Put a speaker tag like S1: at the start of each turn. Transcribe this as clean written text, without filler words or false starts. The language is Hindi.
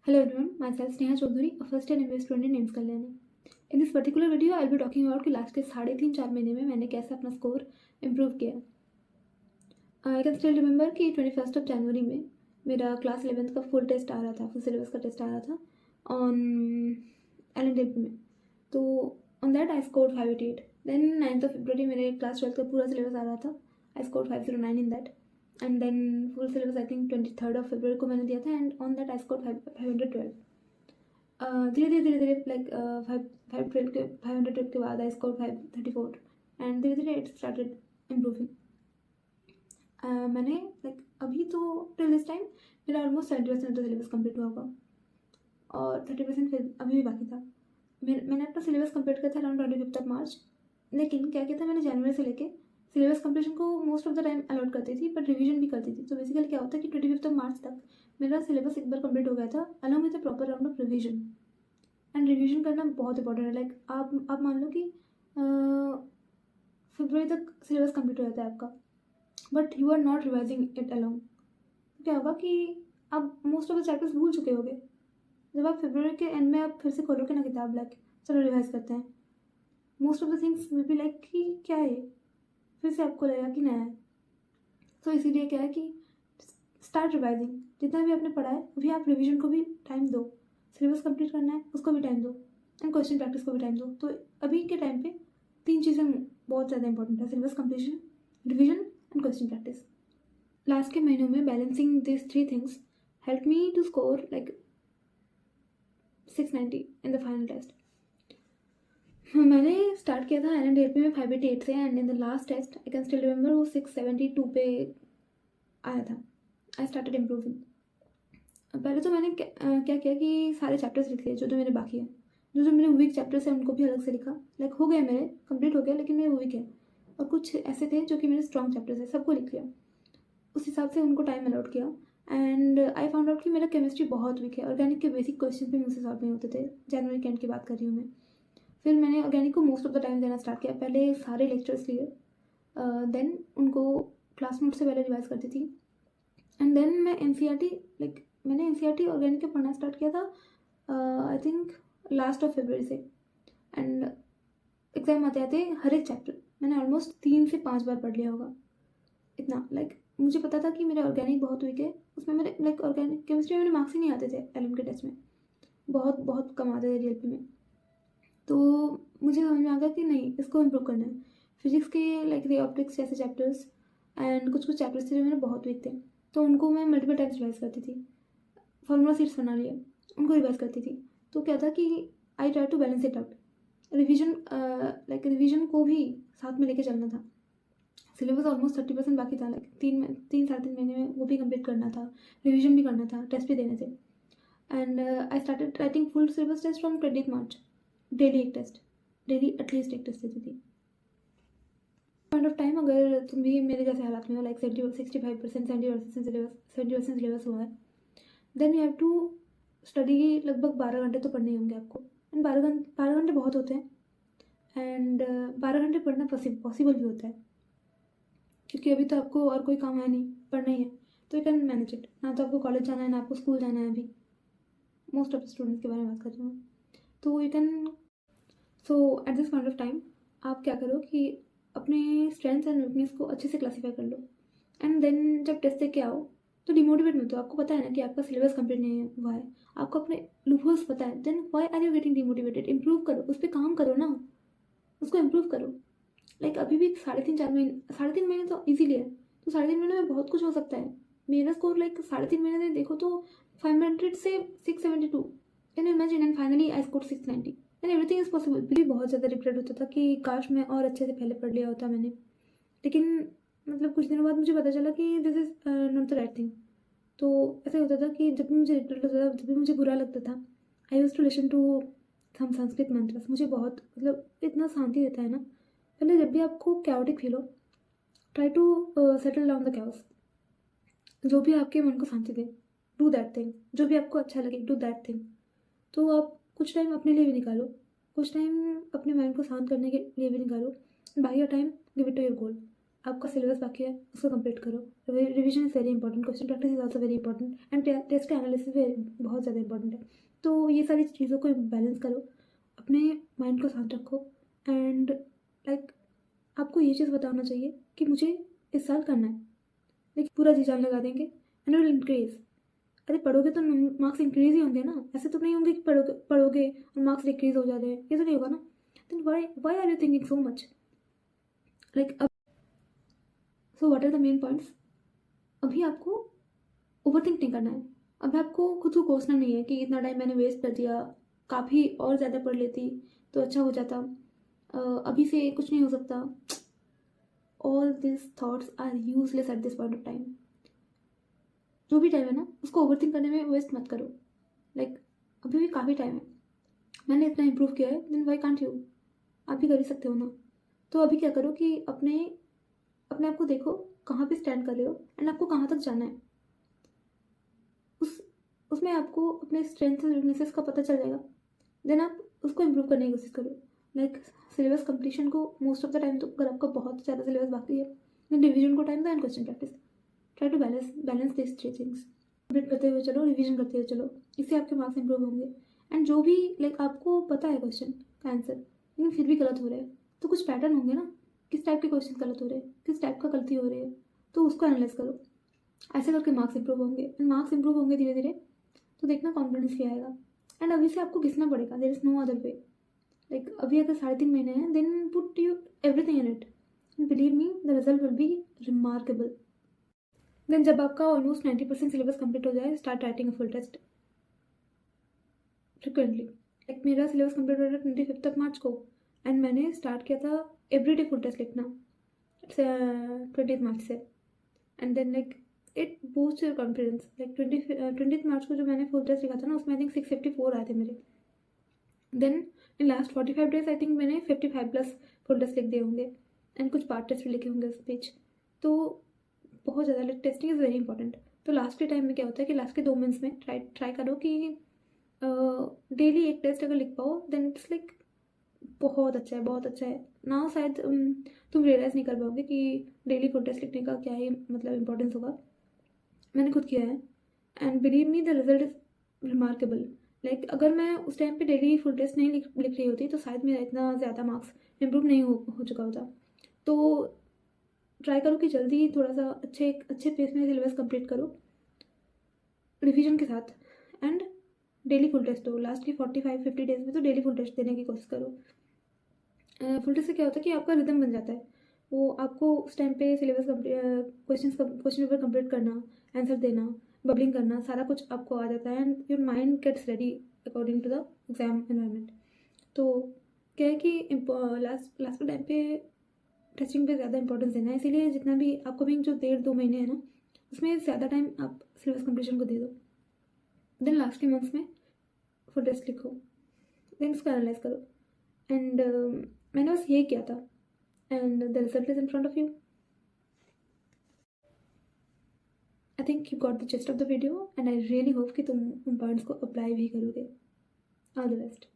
S1: Hello everyone, myself Sneha Chaudhary, a first year MBA student in NIMS Kalyani. In this particular video, I'll be talking about कि लास्ट के 3.5-4 महीने में मैंने कैसे अपना स्कोर इम्प्रूव किया। आई कैन स्टिल रिमेंबर कि 21 जनवरी में मेरा क्लास 11th का फुल टेस्ट आ रहा था, फुल सिलेबस का टेस्ट आ रहा था ऑन LNDP में। तो on that I scored 588। Then 9th February मेरे क्लास 12th का पूरा सिलेबस आ रहा था, I scored 509 in that. And then full syllabus I think 23rd February को मैंने दिया था, and on that I scored 512। धीरे धीरे लाइक 512 के बाद आई स्कोर 534 एंड धीरे धीरे इट स्टार्टेड इम्प्रूविंग। मैंने लाइक अभी तो टिल दिस टाइम मेरा ऑलमोस्ट 70% तो सिलेबस कंप्लीट हुआ होगा और 30% फिर अभी भी बाकी था। मैंने अपना सिलेबस कंप्लीट किया था अराउंड 25 मार्च। लेकिन क्या किया था, मैंने जनवरी से लेके सिलेबस कंप्लीशन को most of the time allot करती थी, बट रिवीजन भी करती थी। तो बेसिकली क्या होता है कि 25 मार्च तक मेरा सिलेबस एक बार कंप्लीट हो गया था along with a proper round of revision. And revision करना बहुत इंपॉर्टेंट है। लाइक आप मान लो कि फरवरी तक सिलेबस कंप्लीट हो जाता है आपका, but you are not revising it along. क्या होगा कि आप मोस्ट ऑफ द चैप्टर्स भूल चुके होगे। जब आप फरवरी के एंड में आप फिर से खोलोगे ना किताब, लाइक चलो रिवाइज करते हैं, most of the things will be like कि क्या है, फिर से आपको लगेगा कि नया है। तो इसीलिए क्या है कि स्टार्ट रिवाइजिंग। जितना भी आपने पढ़ा है अभी आप रिवीजन को भी टाइम दो, सिलेबस कंप्लीट करना है उसको भी टाइम दो, एंड क्वेश्चन प्रैक्टिस को भी टाइम दो। तो अभी के टाइम पे 3 चीज़ें बहुत ज़्यादा इंपॉर्टेंट है, syllabus completion, revision and question practice. Last के महीनों में balancing this 3 things help me to score like 690 in the final test. मैंने स्टार्ट किया था LNDP में 588 से, and in the last test I can still remember वो 672 पे आया था। I started improving. पहले तो मैंने क्या किया कि सारे चैप्टर्स लिख लिए जो मेरे बाकी है। जो मेरे वीक चैप्टर्स हैं उनको भी अलग से लिखा। लाइक हो गए मेरे कंप्लीट हो गया, लेकिन मेरे वीक है और कुछ ऐसे थे जो कि मेरे स्ट्रॉन्ग चैप्टर्स है, सबको लिख लिया। उस हिसाब से उनको टाइम अलॉट किया। एंड आई फाउंड आउट कि मेरा केमिस्ट्री बहुत वीक है। ऑर्गेनिक के बेसिक क्वेश्चन भी मुझसे सॉल्व नहीं होते थे। जनवरी के एंड की बात कर रही हूँ मैं। फिर मैंने ऑर्गेनिक को मोस्ट ऑफ द टाइम देना स्टार्ट किया। पहले सारे लेक्चर्स लिए, देन उनको क्लास नोट से पहले रिवाइज करती थी, एंड देन मैं NCERT लाइक मैंने NCERT ऑर्गेनिक का पढ़ना स्टार्ट किया था आई थिंक लास्ट ऑफ फरवरी से। एंड एग्ज़ाम आते आते हर एक चैप्टर मैंने ऑलमोस्ट 3 से 5 बार पढ़ लिया होगा। इतना लाइक मुझे पता था कि मेरा ऑर्गेनिक बहुत वीक है। उसमें मेरे लाइक ऑर्गेनिक केमिस्ट्री में मेरे मार्क्स ही नहीं आते थे LM के टेस्ट में, बहुत बहुत कम आते थे DLP में। तो मुझे समझ में आ गया कि नहीं, इसको इम्प्रूव करना है। फिजिक्स के लाइक रे ऑप्टिक्स जैसे चैप्टर्स एंड कुछ चैप्टर्स थे जो मेरे बहुत वीक थे, तो उनको मैं मल्टीपल टाइम्स रिवाइज करती थी। फॉर्मूला सीट्स बना लिए, उनको रिवाइज करती थी। तो क्या था कि I try to balance it out. Revision को भी साथ में लेके चलना था। सिलेबस ऑलमोस्ट 30% बाकी था, लाइक 3 साढ़े 3 महीने में वो भी कंप्लीट करना था, रिवीजन भी करना था, टेस्ट भी देने थे। And I started writing full syllabus test from 20 March. Daily एक टेस्ट, डेली एटलीस्ट एक टेस्ट देती थी। पॉइंट ऑफ टाइम अगर तुम भी मेरे जैसे हालात में हो, लाइक 65% 70% सिलेबस हुआ है, then you have to study. लगभग 12 घंटे तो पढ़ने ही होंगे आपको। एंड 12 घंटे बहुत होते हैं, एंड 12 घंटे पढ़ना पॉसिबल भी होता है, क्योंकि अभी तो आपको और कोई काम है नहीं, पढ़ना ही है। तो यू कैन मैनेज इट। ना तो आपको कॉलेज जाना है, ना आपको स्कूल जाना है। अभी मोस्ट ऑफ द स्टूडेंट्स के बारे में बात कर रही हूँ। तो you can at this point of time आप क्या करो कि अपने स्ट्रेंथ्स एंड वीकनेस को अच्छे से क्लासीफाई कर लो। एंड देन जब टेस्ट दे के आओ तो डिमोटिवेट मत हो। आपको पता है ना कि आपका सिलेबस कंप्लीट नहीं हुआ है, आपको अपने लूपहोल्स पता है, then why are you getting demotivated? Improve करो, उस पर काम करो ना, उसको इम्प्रूव करो। लाइक अभी भी 3.5 महीने तो ईजीली है। तो 3.5 महीने में बहुत कुछ हो सकता है। मेरा स्कोर लाइक 3.5 महीने में देखो तो 500 से 672, can you imagine? And finally I score 690 and everything is possible. भी बहुत ज़्यादा रिग्रेट होता था कि काश मैं और अच्छे से पहले पढ़ लिया होता मैंने। लेकिन मतलब कुछ दिनों बाद मुझे पता चला कि this is not the right thing. तो ऐसा होता था कि जब भी मुझे रिग्रेट होता था, जब भी मुझे बुरा लगता था, I used to listen to some Sanskrit mantras. मुझे बहुत मतलब इतना शांति देता है ना। पहले जब भी आपको कैओटिक फील हो, try to settle down the chaos. जो भी आपके मन को शांति दे, डू दैट थिंग। जो भी आपको अच्छा लगे, डू दैट थिंग। तो आप कुछ टाइम अपने लिए भी निकालो, कुछ टाइम अपने माइंड को शांत करने के लिए भी निकालो। By your time, give it to your goal. आपका सिलेबस बाकी है उसको कंप्लीट करो। Revision is very important, question practice is also very important, and test analysis भी बहुत ज़्यादा इंपॉर्टेंट है। तो ये सारी चीज़ों को बैलेंस करो, अपने माइंड को शांत रखो, एंड लाइक आपको ये चीज़ बताना चाहिए कि मुझे इस साल करना है, लेकिन पूरा जी जान लगा देंगे एंड विल इंक्रीज। अरे पढ़ोगे तो मार्क्स इंक्रीज ही होंगे ना, ऐसे तो नहीं होंगे कि पढ़ोगे और मार्क्स डिक्रीज हो जा रहे हैं, ये तो नहीं होगा ना। Then why are you thinking so much like अब। So what are the main points? अभी आपको ओवर थिंक नहीं करना है, अभी आपको खुद को कोसना नहीं है कि इतना टाइम मैंने वेस्ट कर दिया, काफ़ी और ज़्यादा पढ़ लेती तो अच्छा हो जाता, अभी से कुछ नहीं हो सकता। All this thoughts are useless at this point of time. जो भी टाइम है ना उसको ओवर थिंक करने में वेस्ट मत करो। लाइक अभी भी काफ़ी टाइम है, मैंने इतना इम्प्रूव किया है, देन वाई कांट यू? आप भी कर ही सकते हो ना। तो अभी क्या करो कि अपने अपने आप को देखो कहाँ पे स्टैंड कर रहे हो एंड आपको कहाँ तक जाना है। उसमें आपको अपने स्ट्रेंथ्स एंड वीकनेसेस का पता चल जाएगा, देन आप उसको इम्प्रूव करने की कोशिश करो। लाइक सिलेबस कंप्लीशन को मोस्ट ऑफ द टाइम, तो अगर आपका बहुत ज़्यादा सिलेबस बाकी है देन रिवीजन को टाइम दो and question practice. Try to balance this three things. Complete करते हुए चलो, रिवीजन करते हुए चलो, इससे आपके मार्क्स इंप्रूव होंगे। एंड जो भी लाइक आपको पता है क्वेश्चन का आंसर लेकिन फिर भी गलत हो रहा है, तो कुछ पैटर्न होंगे ना, किस टाइप के क्वेश्चन गलत हो रहे हैं, किस टाइप का गलती हो रही है, तो उसको एनालाइज करो। ऐसे करके मार्क्स इंप्रूव होंगे, एंड मार्क्स इंप्रूव होंगे धीरे धीरे, तो देखना कॉन्फिडेंस भी आएगा। एंड अभी से आपको घिसना पड़ेगा, there is no other way. Like अभी अगर 3.5 महीने हैं, then put you everything in it, believe me the result will be remarkable. Then जब आपका ऑलमोस्ट 90% सिलेबस कंप्लीट हो जाए, start writing a full test frequently. Like मेरा सिलेबस कंप्लीट हो रहा है 25 मार्च को, एंड मैंने स्टार्ट किया था एवरीडे फुल टेस्ट लिखना 20 मार्च से। And then like it boost your confidence. Like 20 मार्च को जो मैंने फुल टेस्ट लिखा था ना, उसमें आई थिंक 654 आए थे मेरे। Then in last 45 days I think मैंने 55+ फुल टेस्ट लिख दिए होंगे, एंड कुछ पार्ट टेस्ट भी लिखे होंगे उस पेज। तो बहुत ज़्यादा like testing is very important. तो लास्ट के टाइम में क्या होता है कि लास्ट के 2 मंथ्स में ट्राई करो कि डेली एक टेस्ट अगर लिख पाओ, देन इट्स लाइक बहुत अच्छा है, बहुत अच्छा है ना। शायद तुम रियलाइज़ नहीं कर पाओगे कि डेली फुल टेस्ट लिखने का क्या ही मतलब इंपॉर्टेंस होगा। मैंने खुद किया है, and believe me the result is remarkable. Like अगर मैं उस टाइम पे डेली फुल टेस्ट नहीं लिख रही होती, तो शायद मेरा इतना ज़्यादा मार्क्स इंप्रूव नहीं हो चुका होता। तो ट्राई करो कि जल्दी थोड़ा सा अच्छे पेस में सिलेबस कंप्लीट करो रिवीजन के साथ, एंड डेली फुल टेस्ट दो। लास्ट की 45-50 डेज में तो डेली फुल टेस्ट देने की कोशिश करो। फुल टेस्ट से क्या होता है कि आपका रिदम बन जाता है, वो आपको उस टाइम पे सिलेबस क्वेश्चन पेपर कंप्लीट करना, आंसर देना, बबलिंग करना, सारा कुछ आपको आ जाता है, and your mind gets ready according to the exam environment. तो क्या है कि लास्ट के टाइम पे टेस्टिंग पे ज़्यादा इंपॉर्टेंस देना है, इसीलिए जितना भी आपको भी जो 1.5-2 महीने है ना, उसमें ज़्यादा टाइम आप सिलेबस कंप्लीशन को दे दो। देन लास्ट के मंथ्स में फुल टेस्ट लिखो, देन उसको एनालाइज करो, एंड मैंने बस यही किया था, and the result is in front of you. I think you got the gist of the video, and I really hope कि तुम उन पॉइंट्स को अप्लाई भी करोगे। All the best.